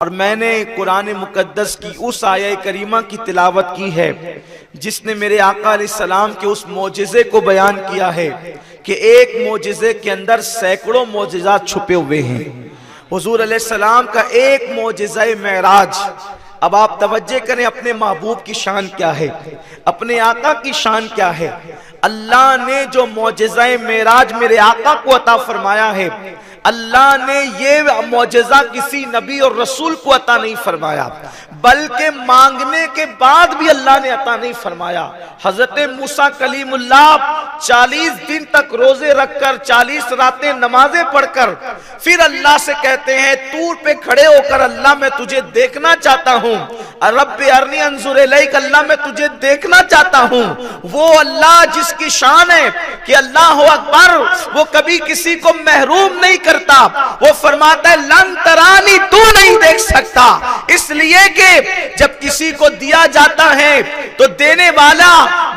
और मैंने कुरान मुकद्दस की उस आयत करीमा की तिलावत की है जिसने मेरे आका अलैहिस्सलाम के उस मोजिज़े को बयान किया है कि एक मोजिज़े के अंदर सैकड़ों मोजिज़ात छुपे हुए हैं। हुजूर अलैहिस्सलाम का एक मोजिज़ा मेराज। अब आप तवज्जो करें, अपने महबूब की शान क्या है, अपने आका की शान क्या है। अल्लाह ने जो मोजिज़ा मेराज मेरे आका को अता फरमाया है, अल्लाह ने ये मोजिज़ा किसी नबी और रसूल को अता नहीं फरमाया, बल्कि मांगने के बाद भी अल्लाह ने अता नहीं फरमाया। हजरत मूसा कलीमुल्लाह 40 दिन तक रोजे रखकर 40 रातें नमाजें पढ़कर फिर अल्लाह से कहते हैं, तूर पे खड़े होकर, अल्लाह मैं तुझे देखना चाहता हूँ, रब्बि अरनी अंजुर इलैक, अल्लाह मैं तुझे देखना चाहता हूँ। वो अल्लाह जिसकी शान है कि अल्लाह अकबर, वो कभी किसी को महरूम नहीं करता। वो फरमाता है लन तरानी, तू नहीं देख सकता, इसलिए कि जब किसी को दिया जाता है तो देने वाला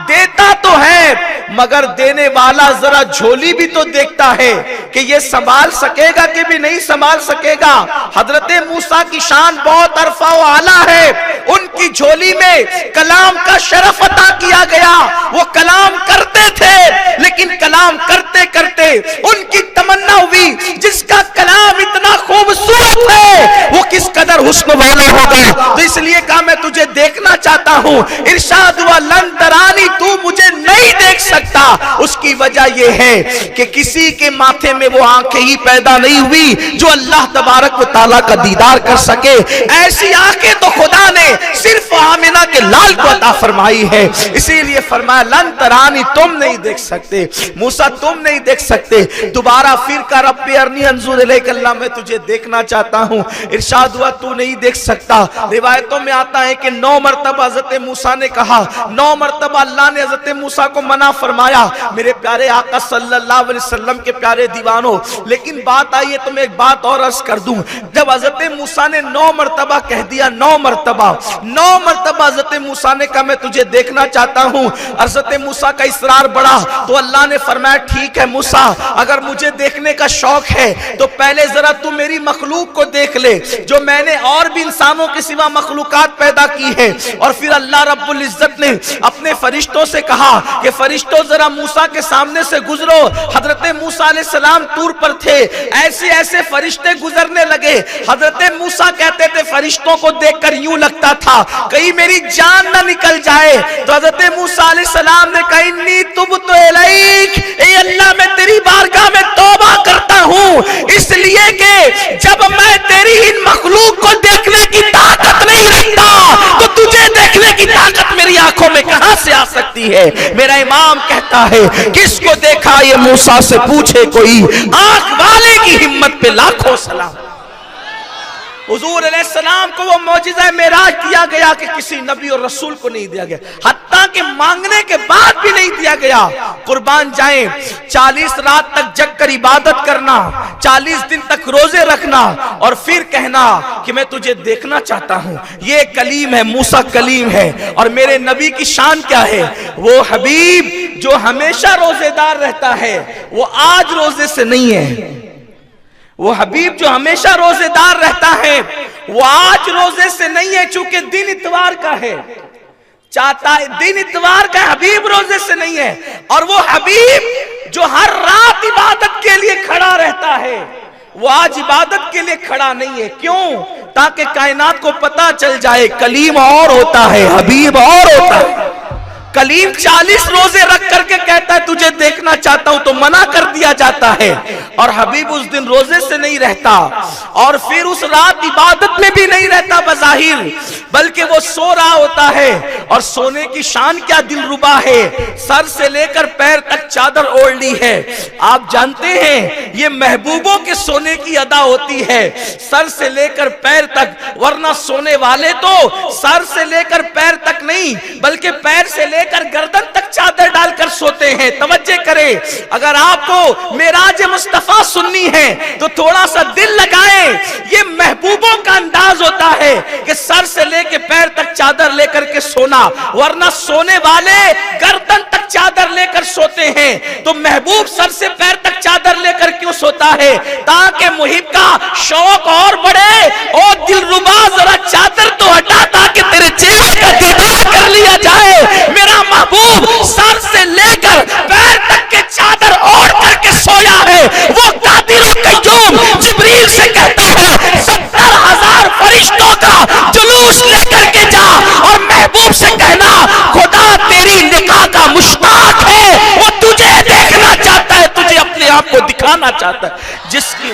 देता तो है, मगर देने वाला जरा झोली भी तो देखता है कि ये संभाल सकेगा कि भी नहीं संभाल सकेगा। हजरत मूसा की शान बहुत अरफा व आला है, उनकी झोली में कलाम का शरफ अता किया गया। वो कलाम करते थे, लेकिन कलाम करते करते उनकी तमन्ना हुई जिसका कलाम इतना खूबसूरत है वो किस कदर हुस्न वाला होगा। तो इसलिए कहा मैं तुझे देखना चाहता हूँ। इरशाद हुआ लन तरानी, तू मुझे नहीं देख सकता। उसकी वजह यह है कि किसी के माथे में वो आंखें ही पैदा नहीं हुई जो अल्लाह तबारक व तआला का दीदार कर सके। ऐसी आंखें तो खुदा ने सिर्फ आमिना के लाल को अता फरमाई है। इसीलिए फरमाया लन तरानी, तुम नहीं देख सकते, मूसा तुम नहीं देख सकते। दोबारा फिर का रब्बी अरनी अंजुर इलैक, अल्लाह मैं तुझे देखना चाहता हूँ। इरशाद हुआ तू नहीं देख सकता। रिवायतों में आता है कि 9 मरतबा हज़रत मूसा ने कहा, 9 मरतबा अल्लाह ने हज़रत मूसा को मना फरमाया। मेरे प्यारे आका सल्लल्लाहु अलैहि वसल्लम के प्यारे दीवानों, लेकिन बात आई है तो मैं एक बात और अर्ज कर दूं। जब हज़रत मूसा ने 9 मरतबा कह दिया, 9 मरतबा हज़रत मूसा ने कहा मैं तुझे देखना चाहता हूँ। हज़रत मूसा का इसरार बढ़ा तो अल्लाह ने फरमाया ठीक है मूसा, अगर मुझे देखने का शौक है तो पहले जरा तू मेरी मखलूक को देख ले, जो मैंने और भी इंसानों के सिवा मखलूकात पैदा की है। और फिर अल्लाह रब्बुल इज्जत ने अपने फरिश्तों से कहा कि फरिश्तों जरा मूसा के सामने से गुजरो। हजरत मूसा अलैहिस्सलाम तूर पर थे, ऐसे ऐसे फरिश्ते गुजरने लगे। हजरत मूसा कहते थे फरिश्तों को देखकर यूं लगता था कहीं मेरी जान ना निकल जाए। तो हजरत मूसा अलैहिस्सलाम ने कहा इन्नी तुबतु इलैक, ए अल्लाह मैं तेरी बारगाह में तौबा करता हूँ, इसलिए कि जब मैं तेरी इन मखलूक को देखने की ताकत नहीं रखता तो तुझे देखने की ताकत मेरी आंखों में कहां से आ सकती है। मेरा इमाम कहता है किसको देखा ये मूसा से पूछे कोई, आंख वाले की हिम्मत पे लाखों सलाम। हुजूर अलैहिस्सलाम को वो मौजिज़ा मेराज दिया गया कि किसी नबी और रसूल को नहीं दिया गया, हत्ता कि मांगने के बाद भी नहीं दिया गया। कुर्बान जाएं, 40 रात तक जग कर इबादत करना, 40 दिन तक रोजे रखना और फिर कहना कि मैं तुझे देखना चाहता हूँ। ये कलीम है, मूसा कलीम है। और मेरे नबी की शान क्या है, वो हबीब जो हमेशा रोजेदार रहता है, वो आज रोजे से नहीं है। वो हबीब जो हमेशा रोजेदार रहता है वो आज रोजे से नहीं है, चूंकि दिन इतवार का है, चाहता है दिन इतवार का, हबीब रोजे से नहीं है। और वो हबीब जो हर रात इबादत के लिए खड़ा रहता है वो आज इबादत के लिए खड़ा नहीं है। क्यों? ताकि कायनात को पता चल जाए कलीम और होता है, हबीब और होता है। कलीम 40 रोजे रख करके कहता है तुझे देखना चाहता हूं तो मना कर दिया जाता है, और हबीब उस दिन रोजे से नहीं रहता और फिर उस रात इबादत में भी नहीं रहता बज़ाहिर, बल्कि वो सो रहा होता है। और सोने की शान क्या दिलरुबा है, सर से लेकर पैर तक चादर ओढ़ ली है। आप जानते हैं ये महबूबों के सोने की अदा होती है, सर से लेकर पैर तक, वरना सोने वाले तो सर से लेकर पैर तक नहीं बल्कि पैर से लेकर गर्दन तक चादर डालकर सोते हैं। तवज्जो करें, अगर आपको मेराज मुस्तफा सुननी है तो थोड़ा सा दिल लगाएं। ये महबूबों का अंदाज होता है कि सर से लेकर पैर तक चादर लेकर के सोना, वरना सोने वाले गर्दन तक चादर लेकर सोते हैं, तो महबूब सर से पैर तक चादर लेकर क्यों सोता है? ताकि मुहिब का शौक और बढ़े। ओ दिलरुबा जरा चादर तो हटा ताकि तेरे चेहरे का दीदार कर लिया जाए। मेरा महबूब सर से लेकर पैर तक के चादर ओढ़ करके सोया है। वो कादिर कय्यूम जिब्रील से कहता है 70,000 फरिश्तों का जुलूस लेकर के जा और महबूब से कहना खुदा तेरी निकाह का मुश्ताक है, वो तुझे देखना चाहता है, तुझे अपने आप को दिखाना चाहता है। जिसकी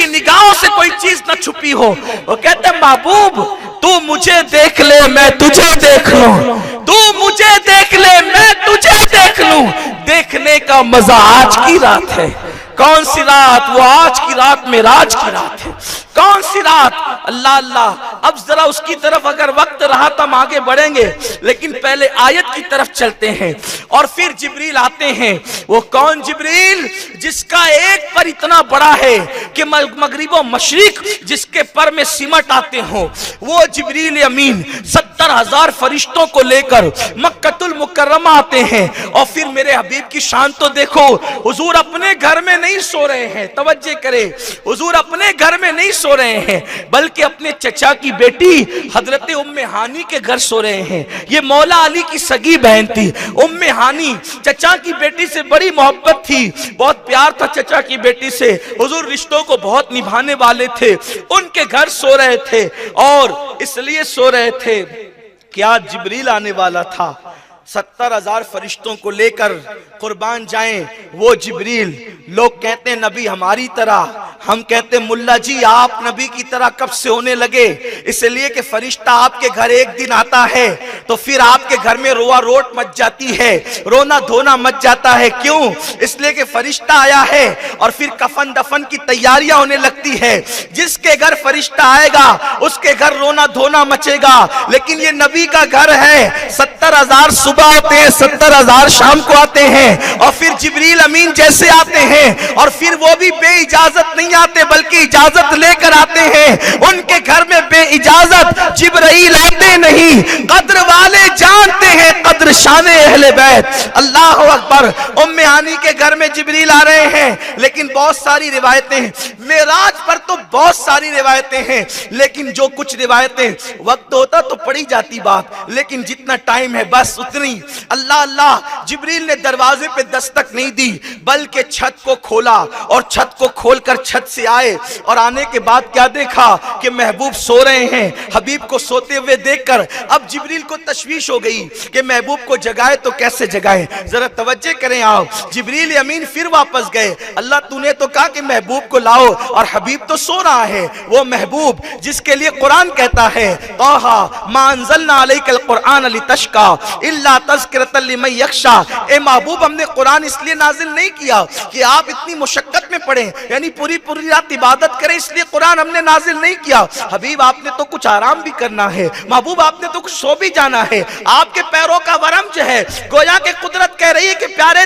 निगाहों से कोई चीज न छुपी हो, वो कहते हैं महबूब तू मुझे देख ले मैं तुझे देख लूं, तू मुझे देख ले मैं तुझे देख लूं। देखने का मजा आज की रात है। कौन सी रात? वो आज की रात मेराज की रात है। कौन सी रात? अल्लाह अल्लाह। अब जरा उसकी तरफ अगर वक्त रहा तो हम आगे बढ़ेंगे, लेकिन पहले आयत की तरफ चलते हैं। और फिर जिब्रील आते हैं। वो कौन जिब्रील? जिसका एक पर इतना बड़ा है कि मगरिब व मशरिक जिसके पर में सिमट आते हो। वो जिब्रील अमीन 70,000 फरिश्तों को लेकर मक्कतुल मुकर्रमा आते हैं। और फिर मेरे हबीब की शान तो देखो, हुजूर अपने घर में नहीं सो रहे हैं, तवज्जो करे, हुजूर अपने घर में नहीं सो रहे हैं, बल्कि अपने चचा की बेटी हजरत उम्मे हानी के घर सो रहे हैं। ये मौला अली की सगी बहन थी उम्मे हानी। चचा की बेटी से बड़ी मोहब्बत थी, बहुत प्यार था चचा की बेटी से। हुजूर रिश्तों को बहुत निभाने वाले थे। उनके घर सो रहे थे और इसलिए सो रहे थे कि आज जिब्रील आने वाला था। 70,000 फरिश्तों को लेकर कुर्बान जाएं वो जिब्रील। लोग कहते हैं नबी हमारी तरह, हम कहते हैं मुल्ला जी आप नबी की तरह कब से होने लगे? इसलिए कि फरिश्ता आपके घर एक दिन आता है तो फिर आपके घर में रोआ रोट मच जाती है, रोना धोना मच जाता है। क्यों? इसलिए कि फरिश्ता आया है और फिर कफन दफन की तैयारियां होने लगती है। जिसके घर फरिश्ता आएगा उसके घर रोना धोना मचेगा। लेकिन ये नबी का घर है। 70,000 सुबह आते हैं, 70,000 शाम को आते हैं और फिर जिब्रील अमीन जैसे आते हैं और फिर वो भी बेइजाजत नहीं आते बल्कि इजाजत लेकर आते हैं। उनके घर में बेइजाजत जिब्रील आते नहीं। कद्र वाले जानते हैं कद्र शाने अहले बैत। अल्लाह अकबर। उम्मे हानी के घर में जिब्रील आ रहे हैं, लेकिन बहुत सारी रिवायतें हैं। मेराज पर तो बहुत सारी रिवायतें हैं, लेकिन जो कुछ रिवायतें वक्त होता तो पड़ी जाती बात, लेकिन जितना टाइम है बस उतनी। अल्लाह अल्लाह। जिब्रील ने दरवाजे पे दस्तक नहीं दी बल्कि छत को खोला और छत को खोलकर छत से आए और आने के बाद क्या देखा कि महबूब सो रहे हैं। हबीब को सोते हुए देखकर अब जिब्रील को तशवीश हो गई कि महबूब को जगाए तो कैसे जगाए। जरा तवज्जो करें आप। जिब्रील अमीन फिर वापस गए। अल्लाह तूने तो कहा कि महबूब को लाओ और हबीब तो सो रहा है। वो महबूब जिसके लिए कुरान कहता है ताहा मा अंज़लना अलैकल कुरान लितश्का इल्ला तज़किरतल लिमन यख्शा। ए महबूब हमने कुरान इसलिए नाजिल नहीं किया कि आप इतनी मुशक्कत में पढ़ें, यानी पूरी पूरी रात इबादत करें, इसलिए कुरान हमने नाजिल नहीं किया। हबीब आपने तो कुछ आराम भी करना है, महबूब आपने तो कुछ सो भी जाना है। आपके पैरों का वरम जो है गोया के कुदरत कह रही है कि प्यारे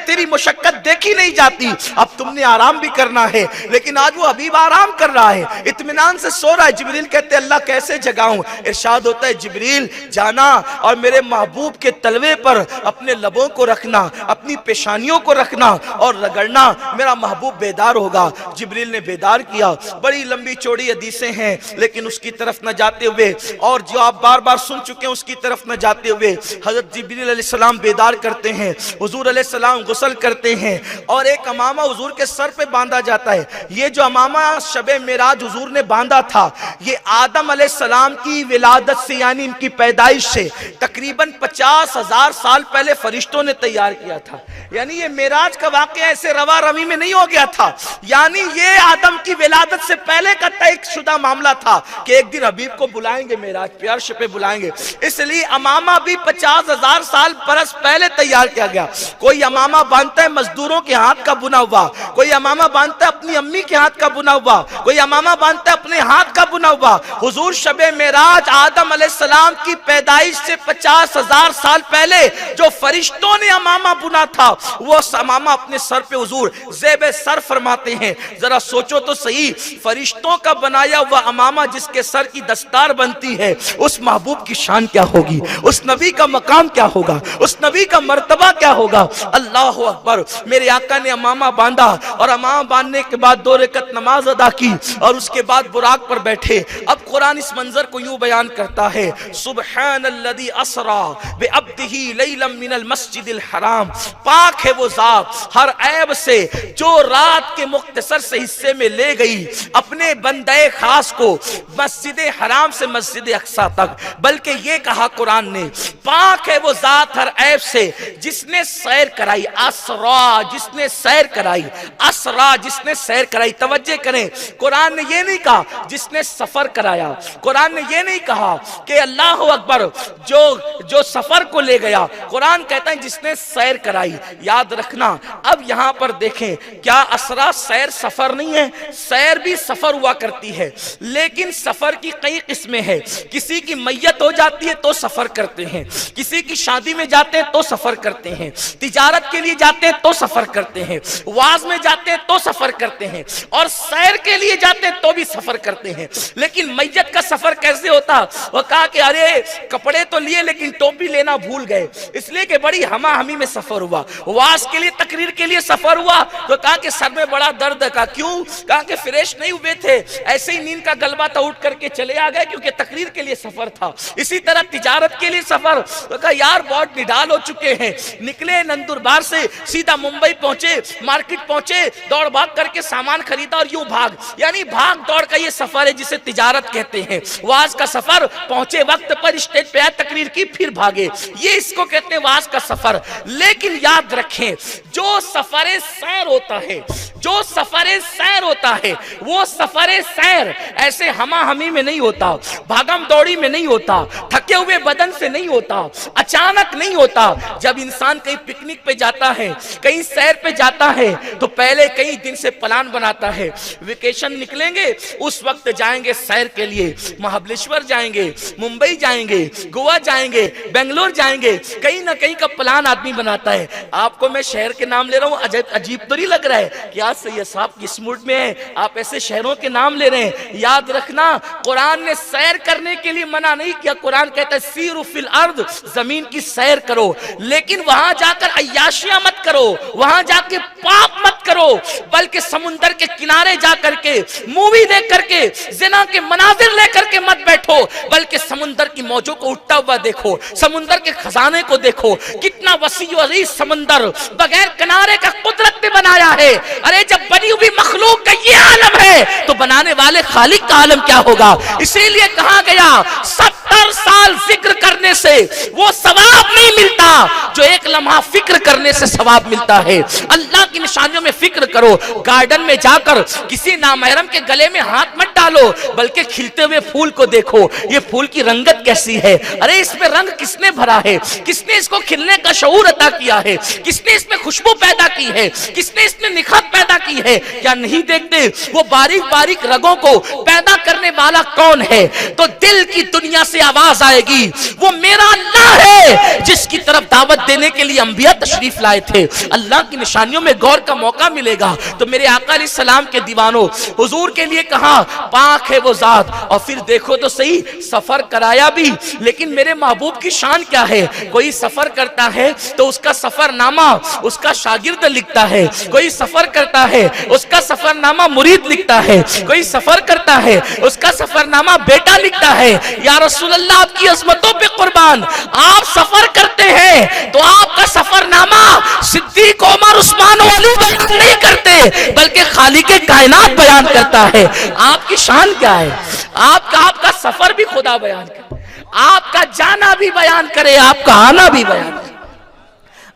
तेरी मुशक्कत देखी नहीं जाती, अब तुमने आराम भी करना है। लेकिन आज वो हबीब आराम कर रहा है, इत्मीनान से सो रहा है। जिब्रील कहते अल्लाह कैसे जगाऊं? इरशाद होता है जिब्रील जाना और मेरे महबूब के तलवे पर अपने लबों को रखना, अपनी पेशानियों को रखना और रगड़ना, मेरा महबूब बेदार होगा। जिब्रील ने बेदार किया। बड़ी लंबी चौड़ी हदीसें हैं, लेकिन उसकी तरफ न जाते हुए और जो आप बार बार सुन चुके हैं उसकी तरफ न जाते हुए हजरत जिब्रील अलैहिस्सलाम बेदार करते हैं, हुजूर अलैहिस्सलाम गुस्ल करते हैं और एक अमामा हुजूर के सर पे बांधा जाता है। ये जो अमामा शबे मेराज हुजूर ने बांधा था, ये आदम अलैहिस्सलाम की विलादत से यानी इनकी पैदाइश से तकरीबन 50,000 साल पहले फरिश्तों ने तैयार किया था। यानी ये मेराज का वाक़या ऐसे रवा रवी में नहीं हो गया था, यानी ये आदम की विलादत से पहले का तय शुदा मामला था कि एक दिन हबीब को बुलाएंगे, मेराज पे अर्श पे बुलाएंगे। इसलिए अमामा भी 50,000 साल बरस पहले तैयार किया गया। कोई अमामा बांधता है मजदूरों के हाथ का बुना हुआ, कोई अमामा बांधता है अपनी अम्मी के हाथ का बुना हुआ, कोई अमामा बांधता है अपने हाथ का बुना हुआ। हुजूर शबे मेराज आदम अलैहिस्सलाम की पैदाइश से 50,000 साल पहले जो फरिश्तों ने अमामा बुना था, वो अमामा अपने सर पे हुजूर ज़ेब सर फरमाते हैं। जरा सोचो तो सही, फरिश्तों का बनाया हुआ अमामा जिसके सर की दस्तार बनती है, उस महबूब की शान क्या होगी, उस नबी का मकाम क्या होगा, उस नबी का मर्तबा क्या होगा। अल्लाह अकबर। मेरे आका ने अमामा बांधा और अमामा बांधने के बाद 2 रकत नमाज अदा की और उसके बाद बुराक पर बैठे। अब कुरान इस मंजर को यूं बयान करता है, सुब्हानल्लज़ी असरा बिअब्दिही लैलन मिनल मस्जिदिल हराम। पाक है वो जात हर ऐब से जो रात के मुख्तसर से हिस्से में ले गई अपने बंदे खास को मस्जिद हराम से मस्जिद अक्सा तक। बल्कि ये कहा कुरान ने, पाक है वो जात हर ऐब से जिसने सैर कराई। असरा, जिसने सैर कराई, असरा जिसने सैर कराई। तवज्जो करें, कुरान ने ये नहीं कहा जिसने सफर कराया, कुरान ने ये नहीं कहा कि अल्लाह अकबर जो सफर को ले गया। कुरान कहता है जिसने सैर कराई। याद रखना, अब यहां पर देखें, क्या असरा सैर सफर नहीं है? सैर भी सफर हुआ करती है, लेकिन सफर की कई किस्में हैं। किसी की मैयत हो जाती है तो सफर करते हैं, किसी की शादी में जाते हैं तो सफर करते हैं, तिजारत के लिए जाते हैं तो सफर करते हैं, वाज में जाते हैं तो सफर करते हैं, और सैर के लिए जाते हैं तो भी सफर करते हैं। लेकिन मैयत का सफर कैसे होता? वो कहा कि अरे कपड़े तो लिए लेकिन टोपी लेना भूल गए, इसलिए कि बड़ी हमा हमी में सफर हुआ। वाज के लिए, तकरीर के लिए सफर हुआ तो कहा कि सर में बड़ा दर्द का। क्यों? कहा कि फ्रेश नहीं हुए थे, ऐसे ही नींद का गलबा था, उठ करके चले आ गए क्योंकि तकरीर के लिए सफर था। इसी तरह तिजारत के लिए सफर, तो कहा यार बहुत निडाल हो चुके हैं, निकले नंदुरबार से सीधा मुंबई पहुंचे, मार्केट पहुंचे, दौड़ भाग करके सामान खरीदा और यूं भाग, यानी भाग दौड़ का ये सफर है जिसे तिजारत कहते हैं। वाज का सफर, पहुंचे वक्त पर, स्टेज पे आए, तकरीर की, फिर भागे, ये इसको कहते हैं वाज का सफर। लेकिन याद रखें, जो सफर सैर होता है, जो सफर सैर होता है, वो सफर सैर ऐसे हमा हमी में नहीं होता, भागम दौड़ी में नहीं होता, थके हुए बदन से नहीं होता, अचानक नहीं होता। जब इंसान कहीं पिकनिक पे जाता है, कहीं सैर पे जाता है, तो पहले कई दिन से प्लान बनाता है, वेकेशन निकलेंगे उस वक्त जाएंगे सैर के लिए, महाबलेश्वर जाएंगे, मुंबई जाएंगे, गोवा जाएंगे, बेंगलोर जाएंगे, कहीं ना कहीं का प्लान आदमी बनाता है। आपको मैं शहर के नाम ले रहा हूँ, अजीब तो नहीं लग रहा है कि आज सैयद साहब किस मूड में है, आप ऐसे शहरों के नाम ले रहे हैं। याद रखना, कुरान ने सैर करने के लिए मना नहीं किया। कुरान कहता है सीरु फिल अर्द, जमीन की सैर करो, लेकिन वहां जाकर अय्याशियां मत करो, वहां जाके पाप मत करो, बल्कि समुंदर के किनारे जाकर के मूवी देख करके, जिना के मनाजिर लेकर के मत बैठो, बल्कि समुंदर की मौजों को उठता हुआ देखो, समुंदर के खजाने को देखो। कितना वसी और अजीज समुंदर बगैर किनारे का कुदरत ने बनाया है। अरे जब बनी हुई मखलूक का ये आलम है तो बनाने वाले खालिक का आलम क्या होगा? इसीलिए कहा गया 70 साल जिक्र करने से वो सवाब नहीं मिलता जो एक लम्हा फिक्र करने से सवाब मिलता है। अल्लाह की निशानियों में फिक्र करो। गार्डन में जाकर किसी नामहरम के गले में हाथ मत डालो, बल्कि खिलते हुए फूल को देखो, ये फूल की रंगत कैसी है, अरे इसमें रंग किसने भरा है, किसने इसको खिलने का शऊर अता किया है, किसने इसमें खुशबू पैदा की है, किसने इसमें निखात पैदा की है। क्या नहीं देखते वो बारीक बारीक रगों को पैदा करने वाला कौन है? तो दिल की दुनिया से आवाज आएगी, वो मेरा अल्लाह है जिसकी तरफ दावत देने के लिए अंबिया तशरीफ लाए थे। अल्लाह की निशानियों में गौर का मौका मिलेगा। तो मेरे आका अलैहिस्सलाम के दीवानों, हुजूर के लिए कहा पाक है वो जात। और फिर देखो तो सही, सफर कराया भी, लेकिन मेरे महबूब की शान क्या है? कोई सफर करता है तो उसका सफरनामा उसका शागिर्द लिखता है, कोई सफर करता है उसका सफरनामा मुरीद लिखता है, कोई सफर करता है उसका सफरनामा बेटा लिखता है। या रसूल अल्लाह, आपकी अज़मतों पे कुर्बान, आप सफर करते हैं तो आपका सफरनामा सिद्दीक, उमर, उस्मान और अली बयान नहीं करते, बल्कि खालिक कायनात बयान करता है। आपकी शान क्या है? आपका सफर भी खुदा बयान करे, आपका जाना भी बयान करे, आपका आना भी बयान करे,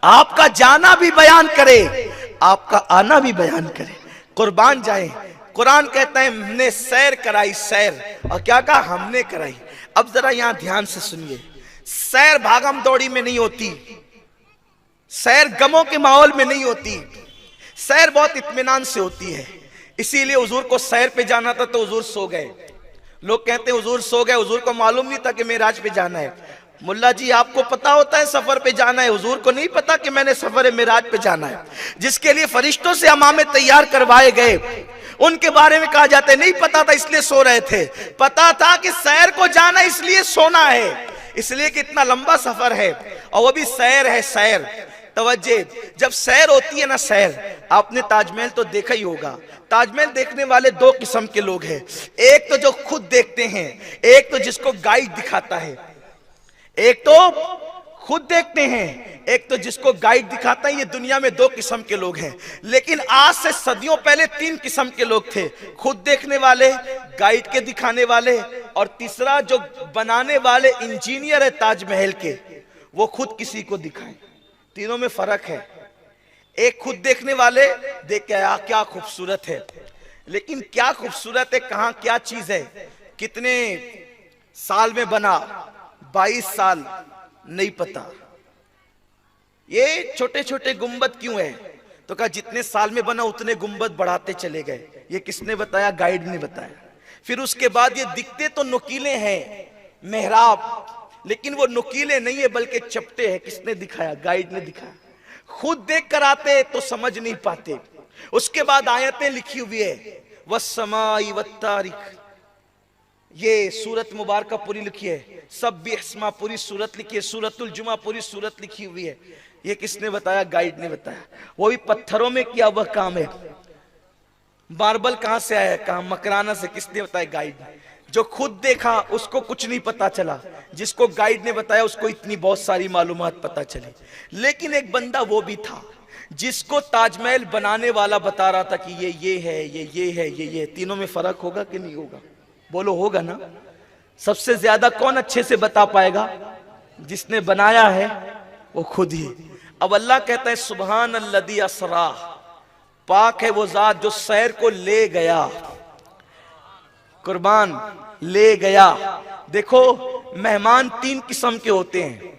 आपका जाना भी बयान करे, आपका आना भी बयान करे। कुर्बान जाए। कुरान कहता है हमने सैर कराई, सैर, और क्या कहा? हमने कराई। अब जरा यहां ध्यान से सुनिए, सैर भागम दौड़ी में नहीं होती, सैर गमों के माहौल में नहीं होती, सैर बहुत इत्मीनान से होती है। इसीलिए हुजूर को सैर पे जाना था तो हुजूर सो गए। लोग कहते हैं हुजूर सो गए, हुजूर को मालूम नहीं था कि मेराज पे जाना है। मुल्ला जी आपको पता होता है सफर पे जाना है, हुजूर को नहीं पता कि मैंने सफर मेराज पे जाना है। जिसके लिए फरिश्तों से अमामे तैयार करवाए गए, उनके बारे में कहा जाता है नहीं पता था इसलिए सो रहे थे। पता था कि सैर को जाना इसलिए सोना है, इसलिए कि इतना लंबा सफर है और वो भी सैर है। सैर तवज्जे, जब सैर होती है ना, सैर, आपने ताजमहल तो देखा ही होगा। ताजमहल देखने वाले दो किस्म के लोग हैं, एक तो जो खुद देखते हैं, एक तो जिसको गाइड दिखाता है। एक तो खुद देखते हैं, एक तो जिसको गाइड दिखाता है। ये दुनिया में दो किस्म के लोग हैं, लेकिन आज से सदियों पहले तीन किस्म के लोग थे, खुद देखने वाले, गाइड के दिखाने वाले, और तीसरा जो बनाने वाले इंजीनियर है ताजमहल के, वो खुद किसी को दिखाए। तीनों में फर्क है। एक खुद देखने वाले देख के क्या खूबसूरत है, लेकिन क्या खूबसूरत है, कहां क्या चीज है, कितने साल में बना, 22 साल नहीं पता। ये छोटे छोटे गुंबद क्यों है, तो कहा जितने साल में बना उतने गुंबद बढ़ाते चले गए। ये किसने बताया? गाइड ने बताया। फिर उसके बाद ये दिखते तो नुकीले हैं मेहराब, लेकिन वो नुकीले नहीं है बल्कि चपटे हैं। किसने दिखाया? गाइड ने दिखाया। खुद देख कर आते तो समझ नहीं पाते। उसके बाद आयतें लिखी हुई है, वस्समाई वत्तारिक, ये सूरत मुबारक पूरी लिखी है, सब्बिहस्मा पूरी सूरत लिखी है, सूरतुल जुमा पूरी सूरत लिखी हुई है। ये किसने बताया? गाइड ने बताया। वो भी पत्थरों में किया हुआ काम है। मार्बल कहां से आया? कहां? मकराना से। किसने बताया? गाइड। जो खुद देखा उसको कुछ नहीं पता चला, जिसको गाइड ने बताया उसको इतनी बहुत सारी मालूमात पता चली। लेकिन एक बंदा वो भी था जिसको ताजमहल बनाने वाला बता रहा था कि ये है, ये है, ये। तीनों में फर्क होगा कि नहीं होगा? बोलो होगा ना। सबसे ज्यादा कौन अच्छे से बता पाएगा? जिसने बनाया है वो खुद ही। अब अल्लाह कहता है सुबहान अल्लज़ी असरा, पाक है वो जात जो सैर को ले गया, कुर्बान ले गया। देखो मेहमान तीन किस्म के होते हैं,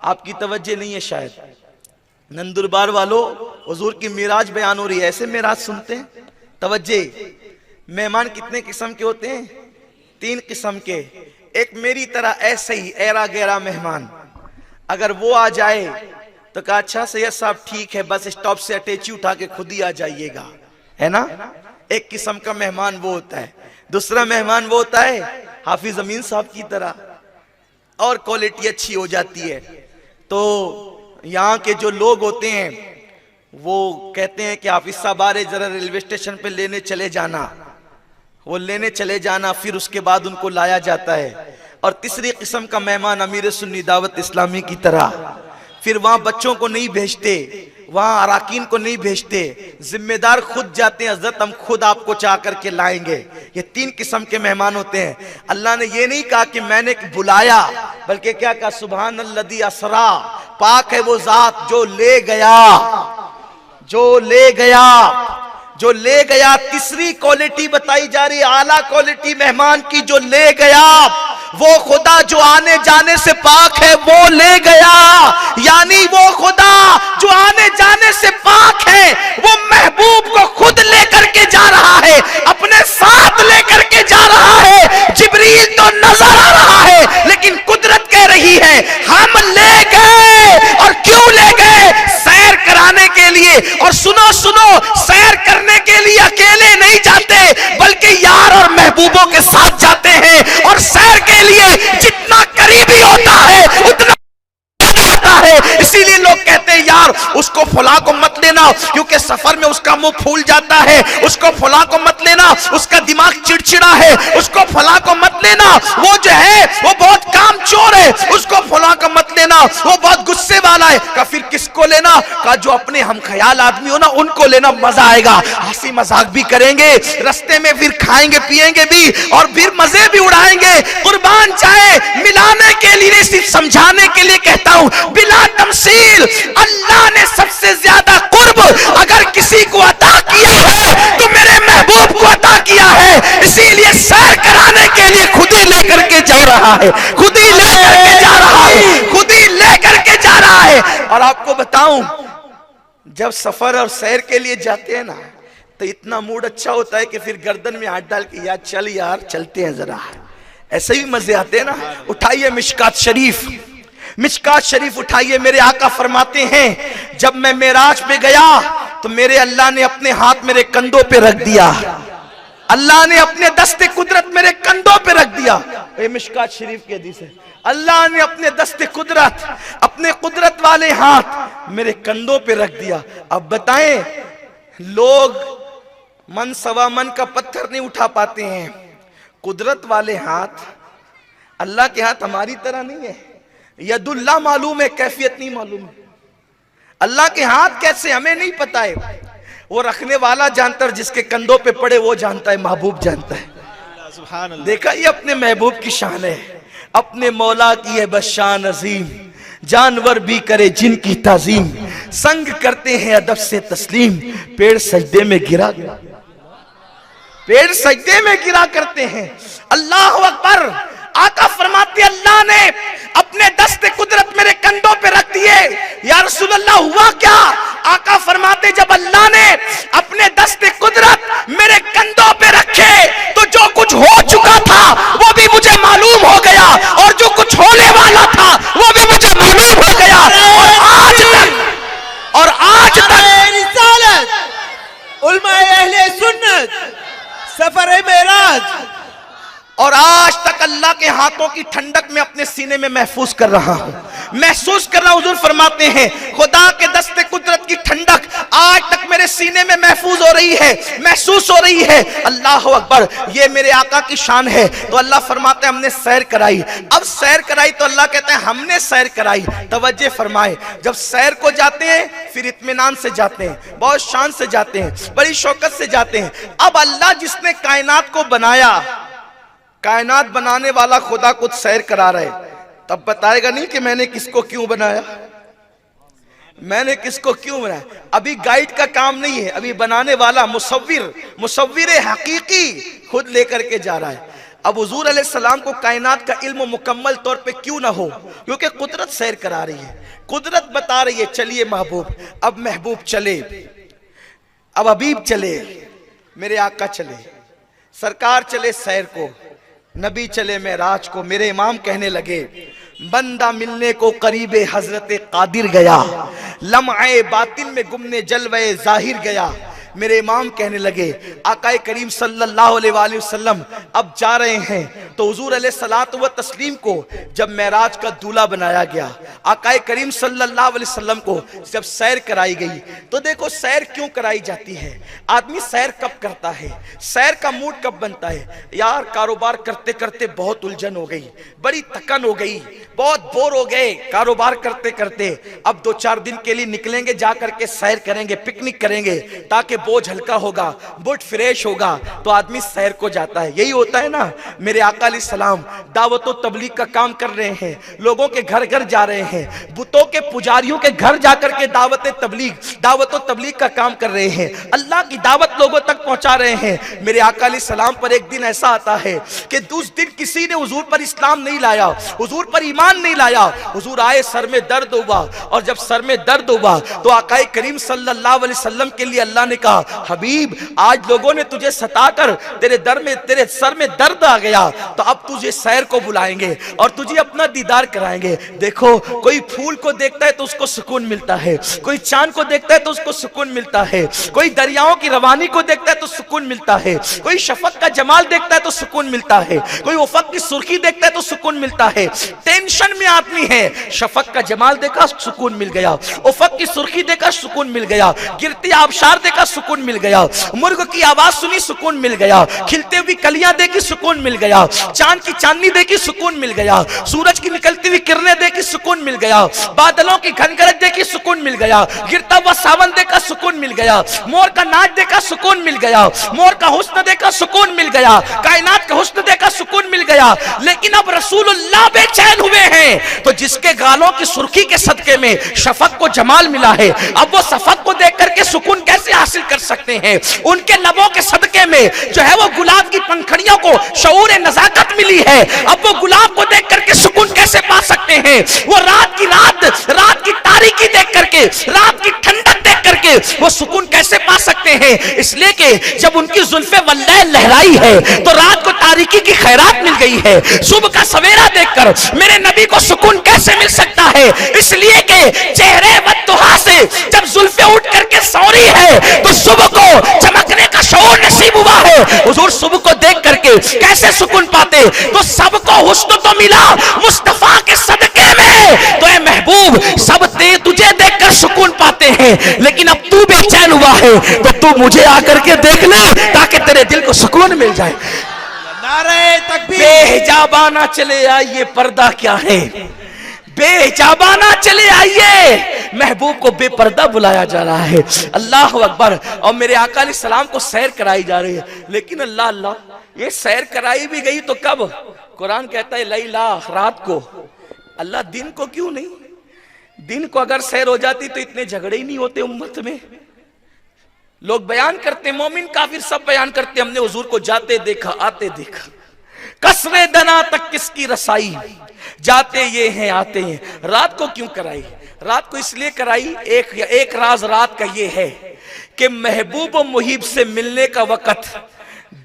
आपकी तवज्जो नहीं है शायद। नंदुरबार वालों, हुजूर की मिराज बयान हो रही है, ऐसे मिराज सुनते हैं? तवज्जो, मेहमान कितने किस्म के होते हैं? तीन किस्म के। एक मेरी तरह ऐसे ही ऐरा गैरा मेहमान, अगर वो आ जाए तो कहा अच्छा सैयद साहब ठीक है, बस स्टॉप से अटैची उठा के खुद ही आ जाइएगा, है ना। एक किस्म का मेहमान वो होता है। दूसरा मेहमान वो होता है हाफिज अमीन साहब की तरह, और क्वालिटी अच्छी हो जाती है। तो यहाँ के जो लोग होते हैं वो कहते हैं कि हाफिज साहब आ रहे, जरा रेलवे स्टेशन पे लेने चले जाना। वो लेने चले जाना, फिर उसके बाद उनको लाया जाता है। और तीसरी किस्म का मेहमान अमीर सुन्नी दावत इस्लामी की तरह, फिर वहां बच्चों को नहीं भेजते, वहां अराकीन को नहीं भेजते, जिम्मेदार खुद जाते हैं, हजरत हम खुद आपको चाह करके लाएंगे। ये तीन किस्म के मेहमान होते हैं। अल्लाह ने ये नहीं कहा कि मैंने बुलाया, बल्कि क्या कहा? सुबहान अल्लज़ी असरा, पाक है वो जात जो ले गया, जो ले गया, जो ले गया। तीसरी क्वालिटी बताई जा रही है, आला क्वालिटी मेहमान की, जो ले गया। वो खुदा जो आने जाने से पाक है वो ले गया, यानी वो खुदा जो आने जाने से पाक है वो महबूब को खुद लेकर के जा रहा है, अपने साथ लेकर के जा रहा है। जिब्रील तो नजर आ रहा है, लेकिन कुदरत कह रही है हम ले गए। और क्यों ले गए? सैर कराने के लिए। और सुनो सुनो, सैर करने के लिए अकेले नहीं जाते, बल्कि यार और महबूबों के साथ जाते हैं। और सैर के लिए जितना करीबी होता है उतना है। इसीलिए लोग कहते हैं यार उसको फुला को मत लेना, क्योंकि सफर में उसका मुंह फूल जाता है। उसको फुला को मत लेना, उसका दिमाग चिड़चिड़ा है। उसको फुला को मत लेना, वो जो है वो बहुत कामचोर है। उसको फुला को मत लेना, वो बहुत गुस्से वाला है। का फिर किसको लेना? का जो अपने हम ख्याल आदमी हो ना, उनको लेना, मजा आएगा, हंसी मजाक भी करेंगे, रास्ते में फिर खाएंगे पिएंगे भी, और फिर मजे भी उड़ाएंगे। कुर्बान जाए मिलाने के लिए, सिर्फ समझाने के लिए कहता हूं, बिला तमसील अल्लाह ने सबसे ज्यादा कुर्ब अगर किसी को अता किया है तो मेरे महबूब को अता किया है। इसीलिए सैर कराने के लिए खुद ही लेकर के जा रहा है, खुद ही लेकर के जा रहा है, खुद ही लेकर के जा रहा है। और आपको बताऊं, जब सफर और सैर के लिए जाते हैं ना, तो इतना मूड अच्छा होता है कि फिर गर्दन में हाथ डाल के यार चल यार चलते हैं जरा, ऐसे भी मजे आते हैं ना। उठाइए मिशकात शरीफ, मिशकात शरीफ उठाइए। मेरे आका फरमाते हैं जब मैं मेराज पे गया तो मेरे अल्लाह ने अपने हाथ मेरे कंधों पे रख दिया, अल्लाह ने अपने दस्ते कुदरत मेरे कंधों पे रख दिया। ये मिशकात शरीफ की हदीस है। अल्लाह ने अपने दस्ते कुदरत, अपने कुदरत वाले हाथ मेरे कंधों पे रख दिया। अब बताएं, लोग मन सवा मन का पत्थर नहीं उठा पाते हैं, कुदरत वाले हाथ, अल्लाह के हाथ हमारी तरह नहीं है। यदुल्लाह मालूम है, कैफियत नहीं मालूम है। अल्लाह के हाथ कैसे हमें नहीं पता है, वो रखने वाला जानता है, जिसके कंधों पे पड़े वो जानता है, महबूब जानता है। देखा, ये अपने महबूब की शान है, अपने मौला की है बस शान अजीम। जानवर भी करे जिनकी ताजीम, संग करते हैं अदब से तस्लीम। पेड़ सजदे में गिरा, पेड़ सजदे में गिरा करते हैं। अल्लाह अकबर। आका फरमाते अल्लाह ने अपने दस्ते कुदरत मेरे कंधों पे रख दिए। या रसूल अल्लाह हुआ क्या? आका फरमाते जब अल्लाह ने अपने दस्ते कुदरत मेरे कंधों पे रखे तो जो कुछ हो चुका था वो भी मुझे मालूम हो गया, और जो कुछ होने वाला था वो भी मुझे मालूम हो गया। और आज तक रिसालत उलमाए अहले सुन्नत सफर मेराज, और आज तक अल्लाह के हाथों की ठंडक में अपने सीने में महफूज कर रहा हूं, महसूस कर रहा हूं। हुजूर फरमाते हैं खुदा के दस्ते कुदरत की ठंडक आज तक मेरे सीने में महफूज हो रही है, महसूस हो रही है। अल्लाह अकबर, ये मेरे आका की शान है। तो अल्लाह फरमाते हैं हमने सैर कराई। अब सैर कराई तो अल्लाह कहते हैं हमने सैर कराई। तवज्जो फरमाए, जब सैर को जाते हैं फिर इत्मीनान से जाते हैं, बहुत शान से जाते हैं, बड़ी शौकत से जाते हैं। अब अल्लाह जिसने कायनात को बनाया, कायनात बनाने वाला खुदा खुद सैर करा रहे, तब बताएगा नहीं कि मैंने किसको क्यों बनाया, मैंने किसको क्यों बनाया। अभी गाइड का काम नहीं है, अभी बनाने वाला मुसव्विर हकीकी खुद लेकर के जा रहा है। अब हुजूर अलैहिस्सलाम को कायनात का इल्म मुकम्मल तौर पे क्यों ना हो, क्योंकि कुदरत सैर करा रही है, कुदरत बता रही है चलिए महबूब। अब महबूब चले, अब हबीब चले, मेरे आका चले, सरकार चले सैर को, नबी चले मेराज को। मेरे इमाम कहने लगे बंदा मिलने को करीबे हजरत कादिर गया, लम्हे बातिन में गुमने जलवे जाहिर गया। मेरे इमाम कहने लगे आकाए करीम सल्लल्लाहु अलैहि वसल्लम अब जा रहे हैं, तो हुजूर अलैहिस्सलातु व तस्लीम को जब मेराज का दूल्हा बनाया गया, आकाए करीम सल्लल्लाहु अलैहि वसल्लम को जब सैर कराई गई, तो देखो सैर क्यों कराई जाती है, आदमी सैर कब करता है, सैर का मूड कब बनता है। यार कारोबार करते करते बहुत उलझन हो गई, बड़ी थकन हो गई, बहुत बोर हो गए कारोबार करते करते, अब 2-4 दिन के लिए निकलेंगे, जा करके सैर करेंगे, पिकनिक करेंगे, ताकि बोझ हल्का होगा, मूड फ्रेश होगा, तो आदमी सैर को जाता है। यही होता है ना। मेरे आका अलैहिस्सलाम दावत और तबलीग का काम कर रहे हैं, लोगों के घर घर जा रहे हैं, बुतों के पुजारियों के घर जाकर के दावत और तबलीग का काम कर रहे हैं, अल्लाह की दावत लोगों तक पहुंचा रहे हैं। मेरे आका अलैहिस्सलाम पर एक दिन ऐसा आता है कि उस दिन किसी ने हुजूर पर इस्लाम नहीं लाया, हुजूर पर ईमान नहीं लाया। हुजूर आए, सर में दर्द हुआ, और जब सर में दर्द हुआ तो आकाए करीम सल्लल्लाहु अलैहि वसल्लम के लिए अल्लाह ने कहा हबीब आज लोगों ने तुझे सताकर तेरे सर में दर्द आ गया, तो अब तुझे सैर को बुलाएंगे और तुझे अपना दीदार कराएंगे। देखो कोई फूल को देखता है तो उसको सुकून मिलता है, कोई चांद को देखता है तो उसको सुकून मिलता है, कोई दरियाओं की रवानी को देखता है तो सुकून मिलता है, कोई शफक का जमाल देखता है तो सुकून मिलता है, कोई उफक की सुर्खी देखता है तो सुकून मिलता है। टेंशन में आदमी है, शफक का जमाल देखा सुकून मिल गया, उफक की सुर्खी देखा सुकून मिल गया, गिरती आबशार देखा सुकून मिल गया, मुर्ग की आवाज सुनी सुकून मिल गया, खिलते हुई कलियां देखी सुकून मिल गया, चांद की चांदनी देखी सुकून मिल गया, सूरज की निकलती हुई किरणें देखी सुकून मिल गया, बादलों की घनगरज देखी सुकून मिल गया, गिरता हुआ सावन देखा सुकून मिल गया, मोर का नाच देखा सुकून मिल गया, मोर का हुस्न देखा सुकून मिल गया, कायनात का हुस्न देखा सुकून मिल गया। लेकिन अब रसूलुल्लाह बेचैन हुए हैं, तो जिसके गालों की सुर्खी के सदके में शफक को जमाल मिला है, अब वो शफक को देख करके सुकून कैसे हासिल कर सकते हैं। उनके लबों के सदके में जो है वो गुलाब की पंखड़ियों को शऊर नजाकत मिली है, अब वो गुलाब को देख करके सुकून कैसे पा सकते हैं। वो रात की तारीकी देख करके, रात की ठंडक देख करके करके वो सुकून कैसे पा सकते हैं? इसलिए कि जब उनकी जुल्फे वल्लैल लहराई है तो रात को तारीकी की खैरात मिल गई है। सुबह का सवेरा देखकर मेरे नबी को सुकून कैसे मिल सकता है? इसलिए कि चेहरे वद्दुहा से जब जुल्फे उठ करके सौरी है तो सुबह को चमकने का शऊर नसीब हुआ है। हुजूर सुबह को देख करके कैसे सुकून पाते? तो सबको हुस्न तो मिला मुस्तफा के सदके में, तो ए महबूब सब तुझे देखकर सुकून पाते हैं, लेकिन अब तू बेचैन हुआ है तो तू मुझे आकर के देख ले ताकि तेरे दिल को सुकून मिल जाए। नारे तकबीर। बेहिजाबाना चले आइए, पर्दा क्या है? बेहिजाबाना चले आइए, महबूब को बेपर्दा बुलाया जा रहा है। अल्लाह अकबर। और मेरे आका अलैहि सलाम को सैर कराई जा रही है, लेकिन अल्लाह अल्लाह, ये सैर कराई भी गई तो कब? कुरान कहता है लैला, रात को। अल्लाह दिन को क्यों नहीं? दिन को अगर सैर हो जाती तो इतने झगड़े ही नहीं होते उम्मत में। लोग बयान करते, मोमिन काफिर सब बयान करते, हमने हुजूर को जाते देखा, आते देखा। कसरे दना तक किसकी रसाई, जाते ये हैं आते हैं। रात को क्यों कराई? रात को इसलिए कराई, एक राज रात का ये है कि महबूब और मुहिब से मिलने का वक़्त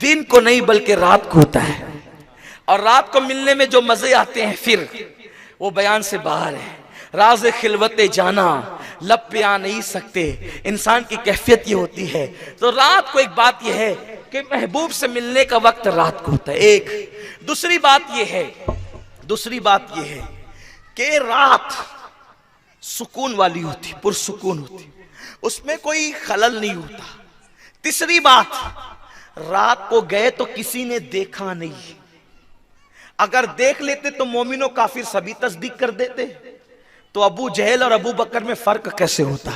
दिन को नहीं बल्कि रात को होता है, और रात को मिलने में जो मजे आते हैं फिर वो बयान से बाहर है। राज खिलवते जाना लब पे आ नहीं सकते, इंसान की कैफियत ये होती है। तो रात को एक बात यह है कि महबूब से मिलने का वक्त रात को होता है। एक दूसरी बात यह है कि रात सुकून वाली होती, पुरसुकून होती, उसमें कोई खलल नहीं होता। तीसरी बात, रात को गए तो किसी ने देखा नहीं। अगर देख लेते तो मोमिनो काफिर सभी तस्दीक कर देते, तो अबू जहल और अबू बकर में फर्क कैसे होता?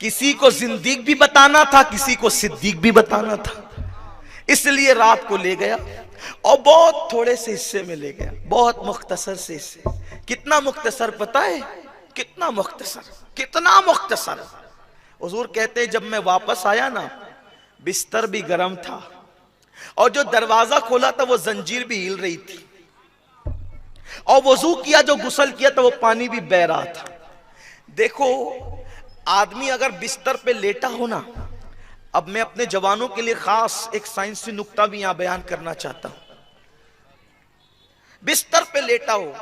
किसी को जिंदीक भी बताना था, किसी को सिद्दीक भी बताना था, इसलिए रात को ले गया और बहुत थोड़े से हिस्से में ले गया, बहुत मुख्तसर से हिस्से। कितना मुख्तसर पता है? कितना मुख्तसर। हुजूर कहते हैं जब मैं वापस आया ना, बिस्तर भी गर्म था और जो दरवाजा खोला था वो जंजीर भी हिल रही थी, और वजू किया, जो गुस्ल किया था वो पानी भी बह रहा था। देखो, आदमी अगर बिस्तर पे लेटा हो ना, अब मैं अपने जवानों के लिए खास एक साइंसी नुक्ता भी यहां बयान करना चाहता हूं। बिस्तर पे लेटा हो,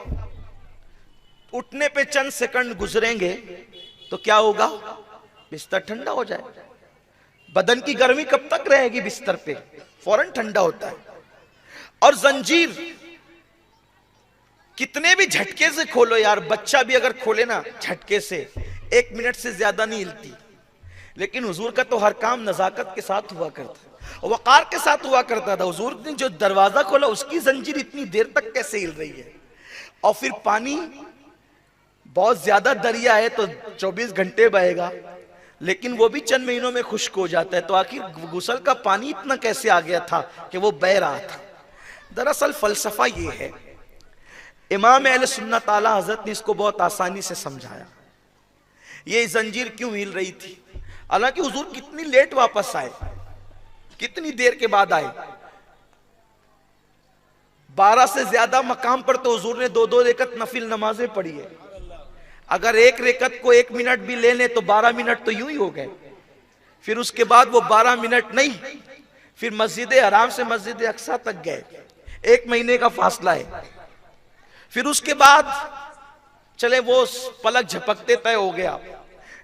उठने पे चंद सेकंड गुजरेंगे तो क्या होगा? बिस्तर ठंडा हो जाएगा। बदन की गर्मी कब तक रहेगी बिस्तर पे? फौरन ठंडा होता है। और जंजीर कितने भी झटके से खोलो यार, बच्चा भी अगर खोले ना झटके से 1 मिनट से ज्यादा नहीं हिलती, लेकिन हुजूर का तो हर काम नजाकत के साथ हुआ करता, वकार के साथ हुआ करता था। हुजूर ने जो दरवाजा खोला उसकी जंजीर इतनी देर तक कैसे हिल रही है? और फिर पानी बहुत ज्यादा दरिया है तो 24 घंटे बहेगा, लेकिन वो भी चंद महीनों में खुश्क हो जाता है। तो आखिर गुस्ल का पानी इतना कैसे आ गया था कि वो बह रहा था? दरअसल फलसफा ये है, इमाम अहले सुन्नत आला हजरत ने इसको बहुत आसानी से समझाया। ये जंजीर क्यों हिल रही थी? हालांकि हुजूर कितनी लेट वापस आए, कितनी देर के बाद आए, 12 से ज्यादा मकाम पर तो हुजूर ने 2-2 रेकत नफिल नमाजें पढ़ी है। अगर एक रेकत को 1 मिनट भी ले लें तो 12 मिनट तो यूं ही हो गए। फिर उसके बाद वो 12 मिनट नहीं, फिर मस्जिद हराम से मस्जिद अक्सा तक गए, 1 महीने का फासला है। फिर उसके बाद चले वो पलक झपकते तय हो गया,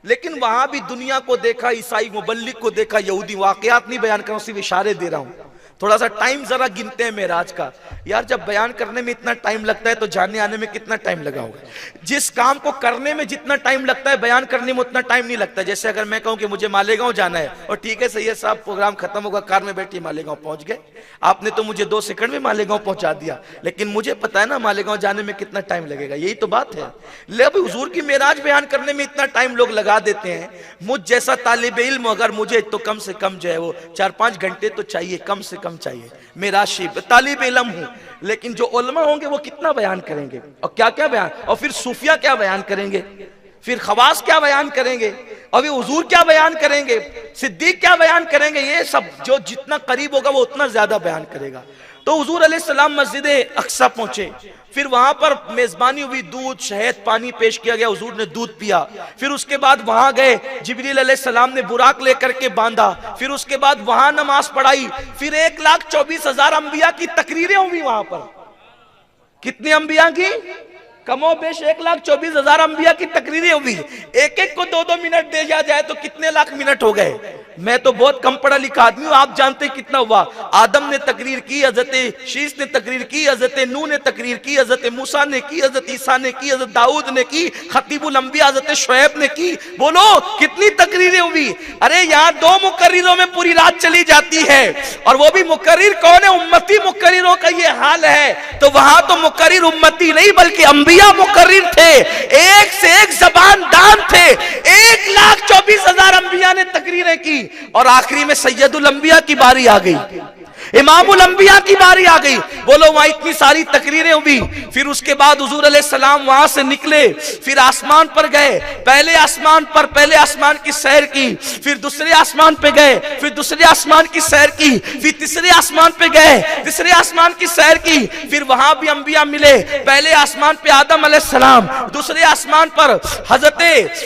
लेकिन वहां भी दुनिया को देखा, ईसाई मुबल्लिग को देखा, यहूदी। वाकयात नहीं बयान कर रहा हूं, सिर्फ इशारे दे रहा हूं। थोड़ा सा टाइम जरा गिनते हैं मेराज का। यार जब बयान करने में इतना टाइम लगता है तो जाने आने में कितना टाइम लगा होगा? जिस काम को करने में जितना टाइम लगता है बयान करने में उतना टाइम नहीं लगता। जैसे अगर मैं कहूं कि मुझे मालेगांव जाना है, और ठीक है सैयद साहब प्रोग्राम खत्म होगा, कार में बैठिए मालेगांव पहुंच गए, आपने तो मुझे 2 सेकंड में मालेगांव पहुंचा दिया, लेकिन मुझे पता है ना मालेगांव जाने में कितना टाइम लगेगा। यही तो बात है। ले अब हुजूर की मेराज बयान करने में इतना टाइम लोग लगा देते हैं। मुझ जैसा तालिब इल्म अगर मुझे तो कम से कम जो है वो 4-5 घंटे तो चाहिए, कम से कम चाहिए। मेरा शिब तालिब इल्म हूं, लेकिन जो उलमा होंगे वो कितना बयान करेंगे और क्या क्या बयान, और फिर सूफिया क्या बयान करेंगे। फिर खवास क्या बयान करेंगे, अभी हुजूर क्या बयान करेंगे, सिद्दीक क्या बयान करेंगे, ये सब जो जितना करीब होगा वो उतना ज्यादा बयान करेगा। तो हुजूर अलैहिस्सलाम मस्जिद अक्सा पहुंचे, फिर वहां पर मेजबानी हुई, दूध शहद पानी पेश किया गया, हुजूर ने दूध पिया। फिर उसके बाद वहां गए, जिब्रील अलैहिस्सलाम ने बुराक लेकर के बांधा, फिर उसके बाद वहां नमाज पढ़ाई। फिर 1,24,000 अंबिया की तकरीरें हुई वहां पर। कितनी अंबिया की? कमो बेश 1,24,000 अंबिया की तकरीरें हुई। एक एक को 2-2 मिनट दे जाए तो कितने लाख मिनट हो गए। मैं तो बहुत कम पढ़ा लिखा आदमी हूं, आप जानते कितना हुआ। आदम ने तकरीर की, हजरत शीश ने तकरीर की, हजरत नूह ने तकरीर की, हजरत मूसा ने की, हजरत ईसा ने की, हजरत दाऊद ने की, खतीबुल अंबिया हजरत शुएब ने की। बोलो कितनी तकरीरें हुई। अरे यहाँ 2 मुकर्रिरों में पूरी रात चली जाती है, और वो भी मुकर्रिर कौन है? उम्मती मुकर्रिरों का ये हाल है। तो वहां तो मुकर्रिर उम्मती नहीं बल्कि अंबिया मुकर्रिर थे, एक से एक जबान दान थे। 1,24,000 अंबिया ने तकरीरें की, और आखिरी में सैयदुल अंबिया की बारी आ गई, इमामुल अंबिया की बारी आ गई। बोलो वहां इतनी सारी तकरीरें हुई। फिर उसके बाद हुजूर अलैहिस्सलाम वहां से निकले, फिर आसमान पर गए। पहले आसमान की सैर की, फिर दूसरे आसमान पे गए, फिर दूसरे आसमान की सैर की, फिर तीसरे आसमान पे गए, तीसरे आसमान की सैर की। फिर वहां भी अंबिया मिले। पहले आसमान पे आदम अलैहिस्सलाम, दूसरे आसमान पर हजरत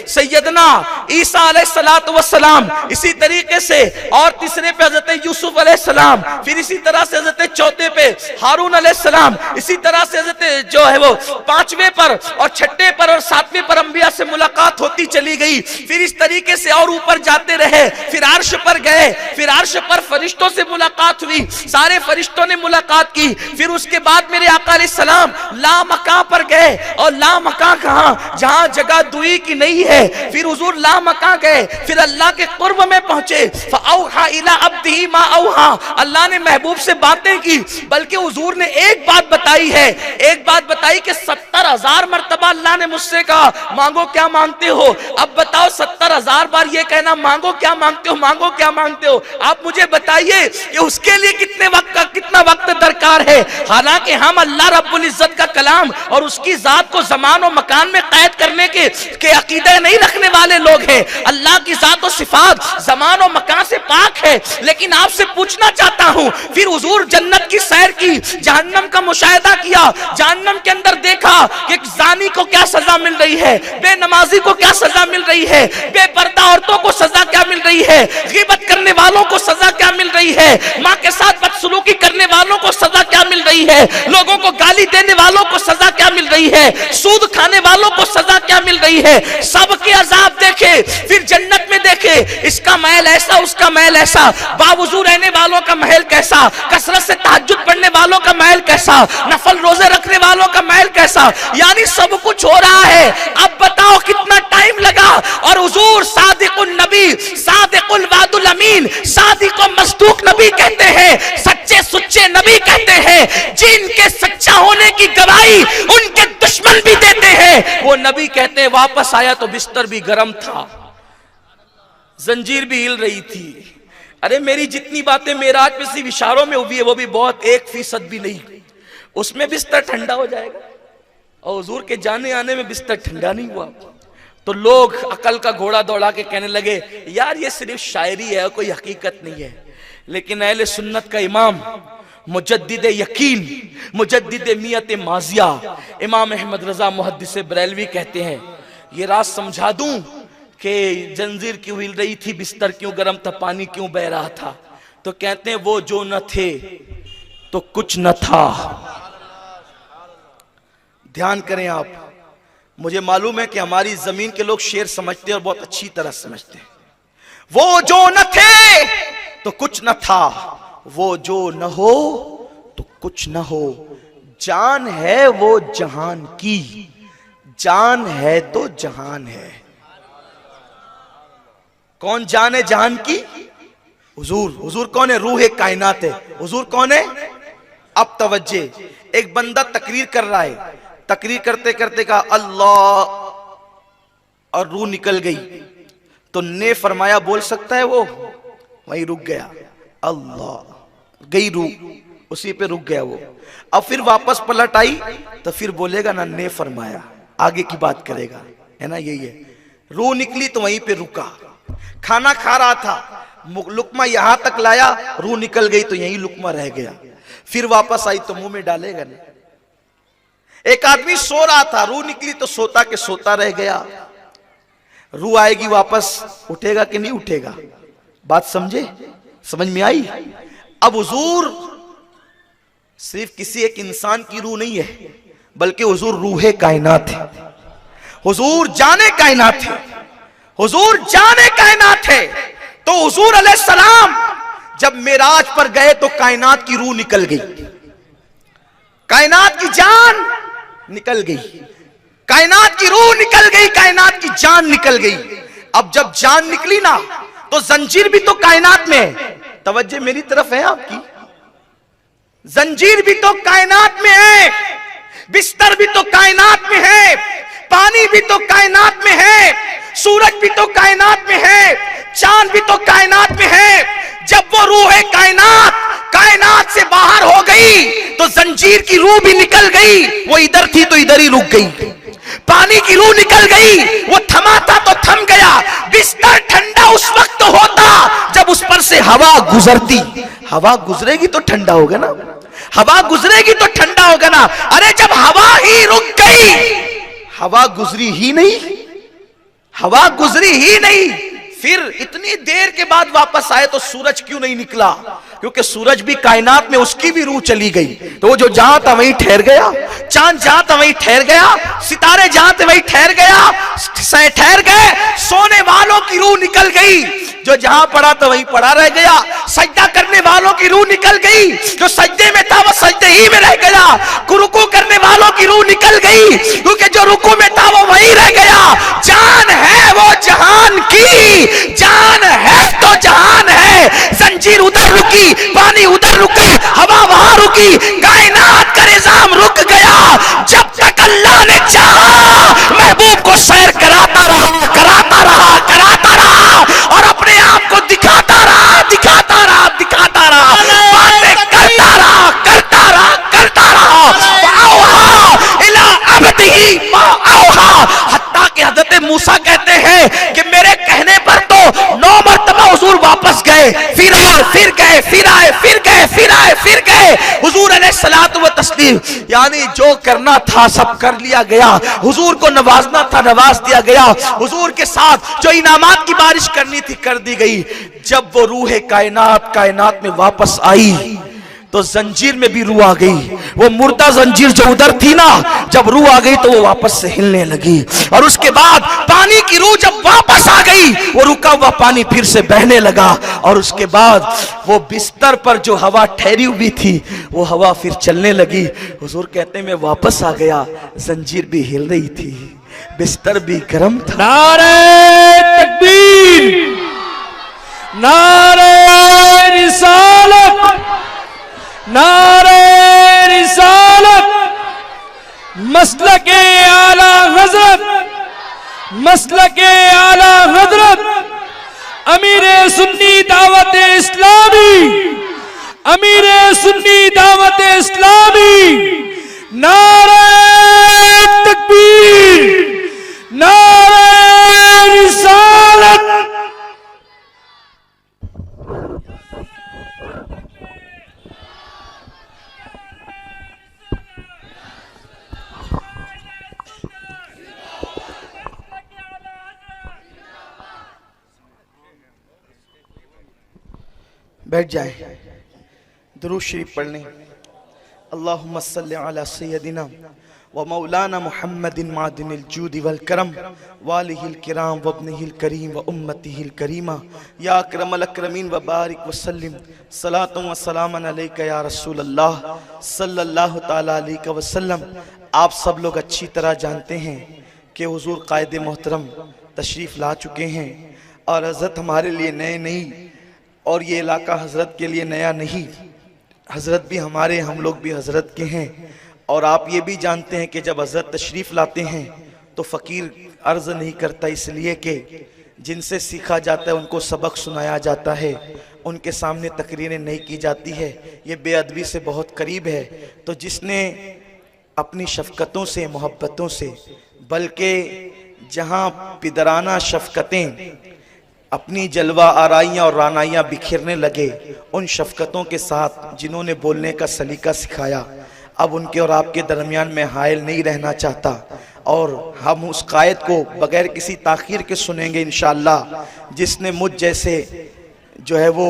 सैयदना ईसा अलैहिस्सलातु वस्सलाम, इसी तरीके से, और तीसरे पे हजरत यूसुफ अलैहिस्सलाम, फिर इसी तरह से हजरत चौथे पे हारून अलैहिस्सलाम, इसी तरह से हजरत जो है वो 5वें पर और 6ठे पर और 7वें पर अंबिया से मुलाकात होती चली गई। फिर इस तरीके से और ऊपर जाते रहे, फिर अर्श पर गए, फिर अर्श पर फरिश्तों से मुलाकात हुई, सारे फरिश्तों ने मुलाकात की। फिर उसके बाद मेरे आका अलैहिस्सलाम ला मकां पर गए, और ला मकां कहां? जहां जगह दुई की नहीं है। फिर हुजूर ला मकां गए, फिर अल्लाह के कुर्ब में पहुंचे। फअौहा इला अब्दिही मा औहा, अल्लाह ने महबूब से बातें की। बल्कि हुजूर ने एक बात बताई है, एक बात बताई कि 70,000 मर्तबा अल्लाह ने मुझसे कहा मांगो क्या मांगते हो। अब बताओ 70,000 बार ये कहना मांगो क्या मांगते हो, मांगो क्या मांगते हो। आप मुझे बताइए कि उसके लिए कितना वक्त दरकार है। हालांकि हम अल्लाह रब्बुल इज्जत का कलाम और उसकी जात को जमान और मकान में कैद करने के अकीदे नहीं रखने वाले लोग हैं। अल्लाह की जात और सिफात जमान और मकान से पाक है। लेकिन आपसे पूछना चाहता हूं, फिर हुजूर जन्नत की सैर की, जहन्नम का मुशाहिदा किया, जहन्नम के अंदर देखा कि जानी को क्या सजा मिल रही है, बेनमाजी को क्या सजा मिल रही है, बेपर्दा औरतों को सजा क्या मिल रही है, गिबत करने वालों को सजा क्या मिल रही है, माँ के साथ बदसलूकी करने वालों को सजा क्या मिल रही है, लोगों को गाली देने वालों को सजा क्या मिल रही है, सूद खाने वालों को सजा क्या मिल रही है। सबके अजाब देखे, फिर जन्नत में देखे, इसका महल ऐसा, उसका महल ऐसा, बावजू रहने वालों का महल कैसा, कसरत से तहज्जुद पढ़ने वालों का महल कैसा, नफल रोजे रखने वालों का महल कैसा। यानी सब कुछ हो रहा है। अब बताओ कितना टाइम लगा। और हुजूर सादिकुन नबी, सादिकुल वादुल अमीन, सादिकुल मस्दूक नबी कहते हैं, सच्चे सुच्चे नबी कहते हैं, जिनके सच्चा होने की गवाही उनके दुश्मन भी देते हैं। वो नबी कहते हैं वापस आया तो बिस्तर भी गर्म था, जंजीर भी हिल रही थी। अरे मेरी जितनी बातें मेराज पे सिर्फ इशारों में हुई है वो भी बहुत 1% भी नहीं, उसमें बिस्तर ठंडा हो जाएगा। और हुजूर के जाने आने में बिस्तर ठंडा नहीं हुआ। तो लोग अकल का घोड़ा दौड़ा के कहने लगे यार ये सिर्फ शायरी है, कोई हकीकत नहीं है। लेकिन अहले सुन्नत का इमाम, मुजद्दिद यकीन, मुजद्दिद मियत माजिया, इमाम अहमद रजा मुहद्दिस बरेलवी कहते हैं ये राज समझा दूं कि जंजीर क्यों हिल रही थी, बिस्तर क्यों गर्म था, पानी क्यों बह रहा था। तो कहते हैं वो जो न थे तो कुछ न था। ध्यान करें आप, मुझे मालूम है कि हमारी जमीन के लोग शेर समझते हैं और बहुत अच्छी तरह समझते हैं। वो जो न थे तो कुछ न था, वो जो न हो तो कुछ न हो। जान है वो जहान की, जान है तो जहान है। कौन जान है जहान की? हुजूर। हुजूर कौन है? रूह कायनात है। हुजूर कौन है? अब तवज्जे, एक बंदा तकरीर कर रहा है, तकरीर करते करते कहा अल्लाह और रूह निकल गई, तो ने फरमाया बोल सकता है वो? वहीं रुक गया, अल्लाह गई रूह, उसी पे रुक गया वो। अब फिर वापस पलट आई तो फिर बोलेगा ना ने फरमाया, आगे की बात करेगा, है ना, यही है। रूह निकली तो वहीं पे रुका। खाना खा रहा था, लुकमा यहां तक लाया, रूह निकल गई तो यहीं लुकमा रह गया। फिर वापस आई तो मुंह में डालेगा नहीं। एक आदमी सो रहा था, रूह निकली तो सोता के सोता रह गया। रूह आएगी वापस, उठेगा कि नहीं उठेगा? बात समझे? समझ में आई? अब हुजूर सिर्फ किसी एक इंसान की रूह नहीं है, बल्कि हुजूर रूहे कायनात है। हुजूर जाने कायनात है, हुजूर जाने कायनात है। तो हुजूर अलैहिस्सलाम जब मेराज पर गए तो कायनात की रूह निकल गई, कायनात की जान निकल गई, कायनात की रूह निकल गई, कायनात की जान निकल गई। अब जब जान निकली ना तो जंजीर भी तो कायनात में है। तवज्जो मेरी तरफ है आपकी? जंजीर भी तो कायनात में है, बिस्तर भी तो कायनात में है, पानी भी तो कायनात में है, सूरज भी तो कायनात में है, चांद भी तो कायनात में है। जब वो रूह है कायनात से बाहर हो गई तो जंजीर की रूह भी निकल गई, वो इधर थी तो इधर ही रुक गई। पानी की रूह निकल गई, वो थमा था तो थम गया। बिस्तर ठंडा उस वक्त होता जब उस पर से हवा गुजरती। हवा गुजरेगी तो ठंडा होगा ना, हवा गुजरेगी तो ठंडा होगा ना। अरे जब हवा ही रुक गई, हवा गुजरी ही नहीं, हवा गुजरी ही नहीं, फिर इतनी देर के बाद वापस आए तो सूरज क्यों नहीं निकला? क्योंकि सूरज भी कायनात में, उसकी भी रूह चली गई। तो वो जो जहां था वहीं ठहर गया, चांद जहां था वहीं ठहर गया, सितारे जहां थे वहीं ठहर गए। सोने वालों की रूह निकल गई, जो जहां पड़ा था वहीं पड़ा रह गया। सजदा करने वालों की रूह निकल गई, जो सजदे में था वो सजदे ही में रह गया। रुकू करने वालों की रूह निकल गई, क्योंकि जो रुकू में था वो वहीं रह गया। जान है वो जहान की, जान है तो जहान है। जंजीर उधर रुकी, पानी उधर रुका, हवा वहां रुकी, कायनात का निजाम रुक गया। जब तक अल्लाह ने चाहा महबूब को सैर कराता रहा और अपने आप को दिखाता रहा, बातें करता रहा। इला अबदिही मा औहा। हत्ता कि हज़रत मूसा कहते हैं कि मेरे कहने पर तो 9 मरतबा हुजूर वापस गए, फिर गए। हुजूर अलैहिस्सलातु व तस्लीम, यानी जो करना था सब कर लिया गया। हुजूर को नवाजना था, नवाज दिया गया। हुजूर के साथ जो इनामात की बारिश करनी थी कर दी गई। जब वो रूह कायनात में वापस आई तो जंजीर में भी रूह आ गई। वो मुर्दा जंजीर जो उधर थी ना, जब रूह आ गई तो वो वापस से हिलने लगी। और उसके बाद पानी की रूह जब वापस आ गई, वो रुका हुआ पानी फिर से बहने लगा। और उसके बाद वो बिस्तर पर जो हवा ठहरी हुई थी वो हवा फिर चलने लगी। हुजूर कहते हैं मैं वापस आ गया, जंजीर भी हिल रही थी, बिस्तर भी गर्म था। नारे तकबीर, नारे रिसालत, नारे रिसालत, मसलके आला हजरत, मसलके आला हजरत, अमीरे सुन्नी दावत इस्लामी, अमीरे सुन्नी दावत इस्लामी। नारे तकबीर, नारे रिसालत। बैठ जाए, दुरूद शरीफ पढ़ लें। अल्लाहुम्मा सल्लि अला सय्यदिना व मौलाना मुहम्मदिन मादिनिल जूदि वल करम वालिहिल किराम व इब्निहिल करीम व उम्मतिहिल करीमा या अकरमल अकरमीन व बारिक व सल्लिम सलातु व सलामन अलैका या रसूल अल्लाह सल्लल्लाहु तआला अलैहि व सल्लम। आप सब लोग अच्छी तरह जानते हैं कि हुजूर कायद मोहतरम तशरीफ़ ला चुके हैं और हज़रत हमारे लिए नए नहीं, और ये इलाका हज़रत के लिए नया नहीं। हज़रत भी हमारे, हम लोग भी हज़रत के हैं। और आप ये भी जानते हैं कि जब हज़रत तशरीफ़ लाते हैं तो फ़कीर अर्ज़ नहीं करता, इसलिए कि जिनसे सीखा जाता है उनको सबक सुनाया जाता है, उनके सामने तकरीरें नहीं की जाती है। ये बेअदबी से बहुत करीब है। तो जिसने अपनी शफ़क़तों से, मोहब्बतों से, बल्कि जहां पिदराना शफकतें अपनी जलवा आराइयाँ और रानाइयाँ बिखेरने लगे, उन शफकतों के साथ जिन्होंने बोलने का सलीका सिखाया, अब उनके और आपके दरमियान में हायल नहीं रहना चाहता और हम उस कायद को बगैर किसी ताखीर के सुनेंगे इंशाअल्लाह, जिसने मुझ जैसे जो है वो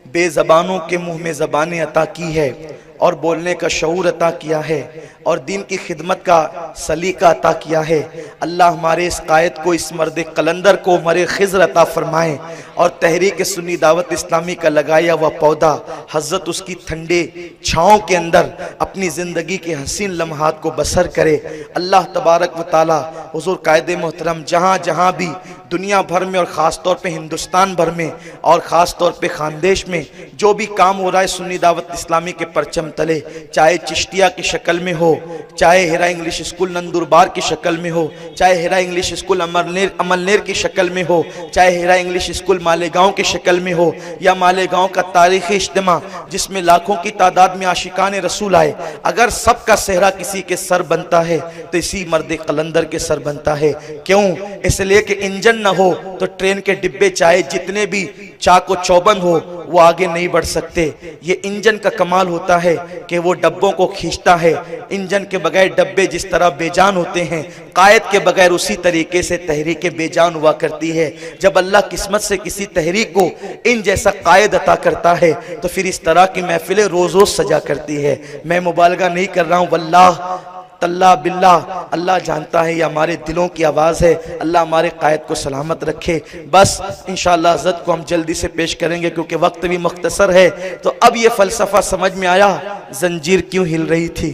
बेज़बानों के मुंह में ज़बानें अता की है और बोलने का शऊर अता किया है और दीन की खिदमत का सलीका अता किया है। अल्लाह हमारे इस कायद को, इस मर्द कलंदर को मरे खिज़र अता फरमाए और तहरीक सुन्नी दावत इस्लामी का लगाया हुआ पौधा हज़रत उसकी ठंडे छाँव के अंदर अपनी ज़िंदगी के हसीन लम्हात को बसर करे। अल्लाह तबारक व ताला हुज़ूर कायदे मोहतरम जहाँ जहाँ भी दुनिया भर में और ख़ास तौर पे हिंदुस्तान भर में और ख़ास तौर पे खानदेश में जो भी काम हो रहा है सुन्नी दावत इस्लामी के परचम तले, चाहे चिश्तिया की शक्ल में हो, चाहे हिरा इंग्लिश स्कूल नंदुरबार की शक्ल में हो, चाहे हिरा इंग्लिश स्कूल अमलनेर की शक्ल में हो, चाहे हिरा इंग्लिश स्कूल मालेगांव की शक्ल में हो, या मालेगांव का तारीखी इज्तिमा जिसमें लाखों की तादाद में आशिकान रसूल आए, अगर सबका सेहरा किसी के सर बनता है तो इसी मर्द कलंदर के सर बनता है। क्यों? इसलिए कि इंजन न हो तो ट्रेन के डिब्बे चाहे जितने भी चाको चौबंद हो वो आगे नहीं बढ़ सकते। ये इंजन का कमाल होता है कि वो डब्बों को खींचता है। इंजन के बगैर डब्बे जिस तरह बेजान होते हैं, कायद के बगैर उसी तरीके से तहरीक बेजान हुआ करती है। जब अल्लाह किस्मत से किसी तहरीक को इन जैसा कायद अता करता है तो फिर इस तरह की महफिलें रोज रोज सजा करती है। मैं मुबालगा नहीं कर रहा हूँ, वल्लाह तल्ला बिल्लाह अल्लाह जानता है, ये हमारे दिलों की आवाज़ है। अल्लाह हमारे कायद को सलामत रखे। बस इंशाअल्लाह हज़रत को हम जल्दी से पेश करेंगे क्योंकि वक्त भी मुख्तसर है। तो अब ये फ़लसफ़ा समझ में आया, जंजीर क्यों हिल रही थी,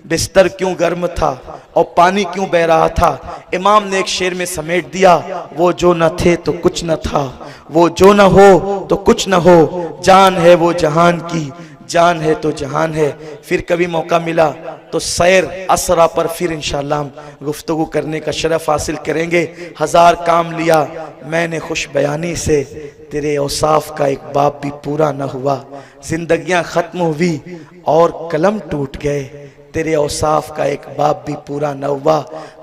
बिस्तर क्यों गर्म था और पानी क्यों बह रहा था। इमाम ने एक शेर में समेट दिया, वो जो न थे तो कुछ न था, वो जो न हो तो कुछ न हो, जान है वो जहान की, जान है तो जहान है। फिर कभी मौका मिला तो सैर असरा पर फिर इंशाअल्लाह हम गुफ्तगू करने का शरफ हासिल करेंगे। हजार काम लिया मैंने खुश बयानी से, तेरे औसाफ का एक बाप भी पूरा न हुआ। जिंदगियां खत्म हुई और कलम टूट गए, तेरे औसाफ का एक बाप भी पूरा न हुआ।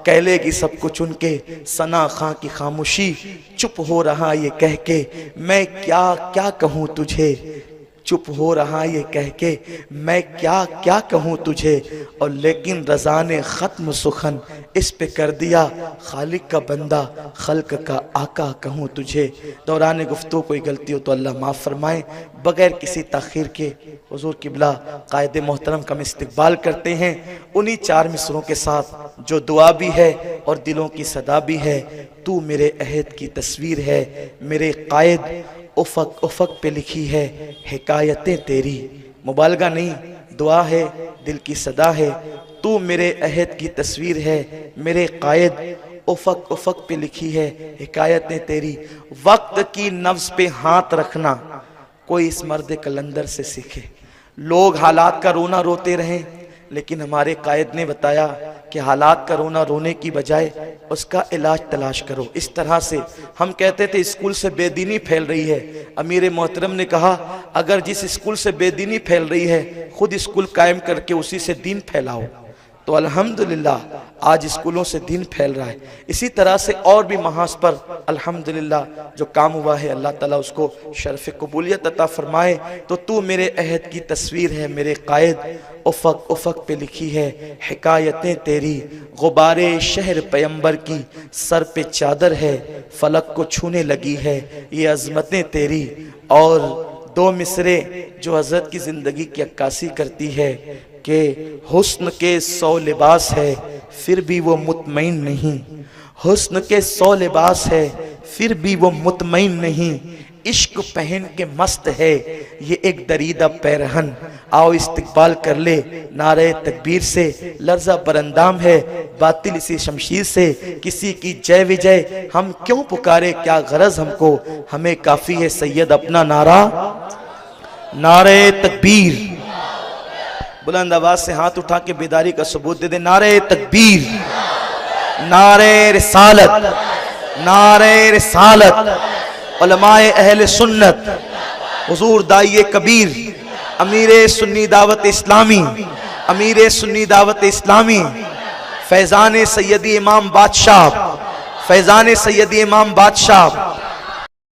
कह लेगी सब कुछ उनके, सना खां की खामोशी, चुप हो रहा ये कह के मैं क्या क्या कहूँ तुझे, चुप हो रहा ये कह के मैं क्या क्या कहूँ तुझे। और लेकिन रज़ा ने ख़त्म सुखन इस पे कर दिया, खालिक का बंदा खल्क का आका कहूँ तुझे। दौरान गुफ्तगू कोई गलती हो तो अल्लाह माफ़ फरमाए। बगैर किसी ताख़ीर के हुज़ूर किबला कायदे मोहतरम का हम इस्तकबाल करते हैं उन्हीं चार मिसरों के साथ जो दुआ भी है और दिलों की सदा भी है। तू मेरे अहद की तस्वीर है, मेरे कायद उफ़क़ उफ़क़ पे लिखी है हिकायतें तेरी। मुबालगा नहीं, दुआ है, दिल की सदा है। तू मेरे अहद की तस्वीर है, मेरे कायद उफ़क़ उफ़क़ पे लिखी है हिकायतें तेरी। वक्त की नफ्स पे हाथ रखना कोई इस मर्द कलंदर से सीखे। लोग हालात का रोना रोते रहें, लेकिन हमारे कायद ने बताया कि हालात का रोना रोने की बजाय उसका इलाज तलाश करो। इस तरह से हम कहते थे स्कूल से बेदीनी फैल रही है, अमीर मोहतरम ने कहा अगर जिस स्कूल से बेदीनी फैल रही है खुद स्कूल कायम करके उसी से दीन फैलाओ तो अल्हम्दुलिल्लाह आज स्कूलों से दीन फैल रहा है। इसी तरह से और भी महाज पर अल्हम्दुलिल्लाह जो काम हुआ है अल्लाह ताला उसको शर्फ कबूलियत अता फरमाए। तो तू मेरे अहद की तस्वीर है, मेरे कायद उफ़क़ उफ़क़ पे लिखी है हिकायतें तेरी। गुबारे शहर पैगंबर की सर पे चादर है, फलक को छूने लगी है ये अज़मतें तेरी। और दो मिसरे जो हज़रत की ज़िंदगी की अक्कासी करती है कि हुस्न के 100 लिबास है फिर भी वो मुतमईन नहीं, हुस्न के 100 लिबास है फिर भी वो मुतमईन नहीं। इश्क पहन के मस्त है ये एक दरीदा पैरहन। आओ इस्तकबाल कर ले नारे तकबीर से, लर्जा बरंदाम है बातिल इसी शमशीर से। किसी की जय विजय हम क्यों पुकारे, क्या गरज हमको, हमें काफी है सैयद अपना नारा। नारे तकबीर, बुलंद आवाज से हाथ उठा के बेदारी का सबूत दे दे। नारे तकबीर, नारे रिसालत, नारे रिसालत। उलमाए अहले सुन्नत, हुजूर दाइए कबीर, अमीरे सुन्नी दावत इस्लामी, अमीरे सुन्नी दावत इस्लामी, फैजान सैयदी इमाम बादशाह फैजान सैयद इमाम बादशाह